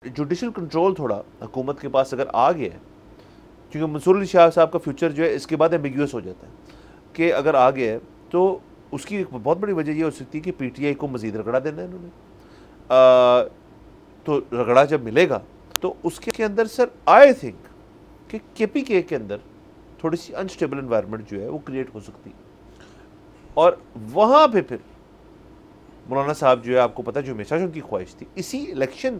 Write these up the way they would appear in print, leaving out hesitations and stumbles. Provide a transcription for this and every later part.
Judicial control थोड़ा हुकूमत के पास अगर आ गया है, क्योंकि मंसूर अली शाह साहब का फ्यूचर जो है इसके बाद एम्बिग्यूअस हो जाता है कि अगर आ गया है तो उसकी एक बहुत बड़ी वजह ये हो सकती है कि पीटीआई को मज़ीद रगड़ा देना है इन्होंने। तो रगड़ा जब मिलेगा तो उसके अंदर सर आई थिंक कि केपीके के अंदर थोड़ी सी अनस्टेबल एनवायरनमेंट जो है वो क्रिएट हो सकती है, और वहाँ पे फिर मौलाना साहब जो है, आपको पता है जो हमेशा उनकी ख्वाहिश थी, इसी इलेक्शन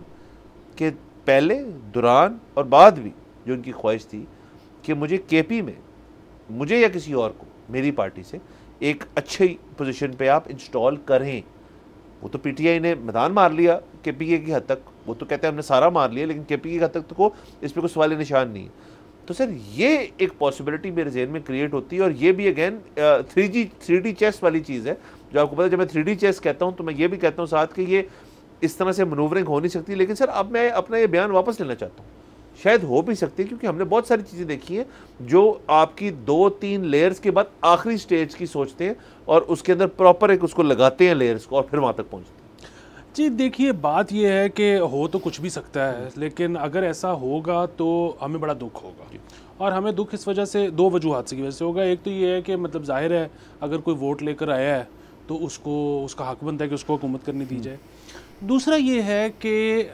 के पहले, दौरान और बाद भी जो उनकी ख्वाहिश थी कि मुझे केपी में, मुझे या किसी और को मेरी पार्टी से एक अच्छी पोजीशन पे आप इंस्टॉल करें। वो तो पीटीआई ने मैदान मार लिया केपीके की हद तक, वो तो कहते हैं हमने सारा मार लिया, लेकिन केपीके की हद तक तो को इस पर कोई सवाल निशान नहीं है। तो सर ये एक पॉसिबिलिटी मेरे जहन में क्रिएट होती है, और ये भी अगेन 3D चेस वाली चीज़ है, जो आपको पता है। जब मैं 3D चेस कहता हूँ तो मैं ये भी कहता हूँ साथ कि ये इस तरह से मनूवरिंग हो नहीं सकती। लेकिन सर अब मैं अपना ये बयान वापस लेना चाहता हूँ, शायद हो भी सकती है, क्योंकि हमने बहुत सारी चीज़ें देखी हैं जो आपकी 2-3 लेयर्स के बाद आखिरी स्टेज की सोचते हैं और उसके अंदर प्रॉपर एक उसको लगाते हैं लेयर्स को, और फिर वहाँ तक पहुँचते हैं। जी देखिए, बात यह है कि हो तो कुछ भी सकता है, लेकिन अगर ऐसा होगा तो हमें बड़ा दुख होगा। और हमें दुख इस वजह से, दो वजूहात से की वजह से होगा। एक तो ये है कि मतलब जाहिर है अगर कोई वोट लेकर आया है तो उसको, उसका हक बनता है कि उसको हुकूमत करनी दी जाए। दूसरा ये है कि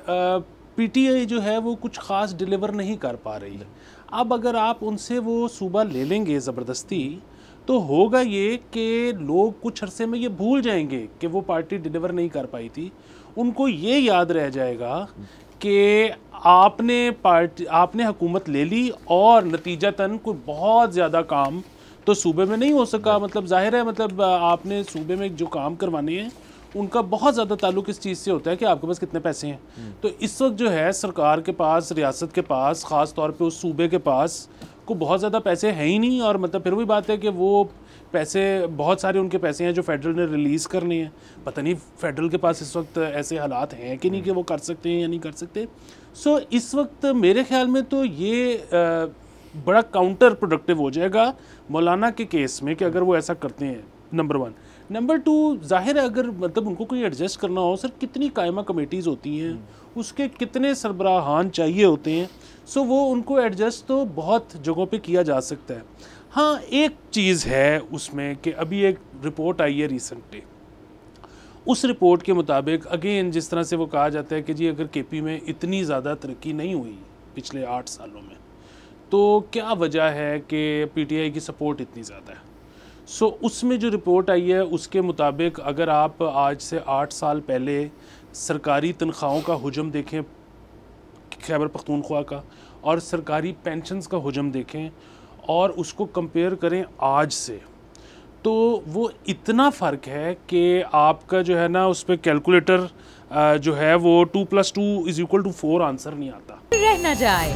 पीटीआई जो है वो कुछ ख़ास डिलीवर नहीं कर पा रही है। अब अगर आप उनसे वो सूबा ले लेंगे ज़बरदस्ती, तो होगा ये कि लोग कुछ अरसे में ये भूल जाएंगे कि वो पार्टी डिलीवर नहीं कर पाई थी। उनको ये याद रह जाएगा कि आपने हुकूमत ले ली और नतीजतन कोई बहुत ज़्यादा काम तो सूबे में नहीं हो सका। मतलब जाहिर है, मतलब आपने सूबे में जो काम करवाने हैं उनका बहुत ज़्यादा ताल्लुक इस चीज़ से होता है कि आपके पास कितने पैसे हैं। तो इस वक्त जो है सरकार के पास, रियासत के पास, ख़ास तौर पे उस सूबे के पास को बहुत ज़्यादा पैसे हैं ही नहीं। और मतलब फिर वही बात है कि वो पैसे, बहुत सारे उनके पैसे हैं जो फेडरल ने रिलीज़ करने हैं। पता नहीं फेडरल के पास इस वक्त ऐसे हालात हैं कि नहीं कि वो कर सकते हैं या नहीं कर सकते। सो इस वक्त मेरे ख्याल में तो ये बड़ा काउंटर प्रोडक्टिव हो जाएगा मौलाना के केस में कि अगर वो ऐसा करते हैं, नंबर 1। नंबर 2, जाहिर है अगर मतलब उनको कोई एडजस्ट करना हो, सर कितनी कायमा कमेटीज़ होती हैं, उसके कितने सरबराहान चाहिए होते हैं। सो वो उनको एडजस्ट तो बहुत जगहों पे किया जा सकता है। हाँ, एक चीज़ है उसमें कि अभी एक रिपोर्ट आई है रिसेंटली, उस रिपोर्ट के मुताबिक अगेन जिस तरह से वो कहा जाता है कि जी अगर केपी में इतनी ज़्यादा तरक्की नहीं हुई पिछले 8 सालों में, तो क्या वजह है कि पीटीआई की सपोर्ट इतनी ज़्यादा है। सो उसमें जो रिपोर्ट आई है उसके मुताबिक अगर आप आज से 8 साल पहले सरकारी तनख्वाहों का हुजम देखें खैबर पख्तूनख्वा का, और सरकारी पेंशन्स का हुजम देखें और उसको कंपेयर करें आज से, तो वो इतना फ़र्क है कि आपका जो है ना उस पर कैलकुलेटर जो है वो 2 + 2 = 4 आंसर नहीं आता। रह ना जाए,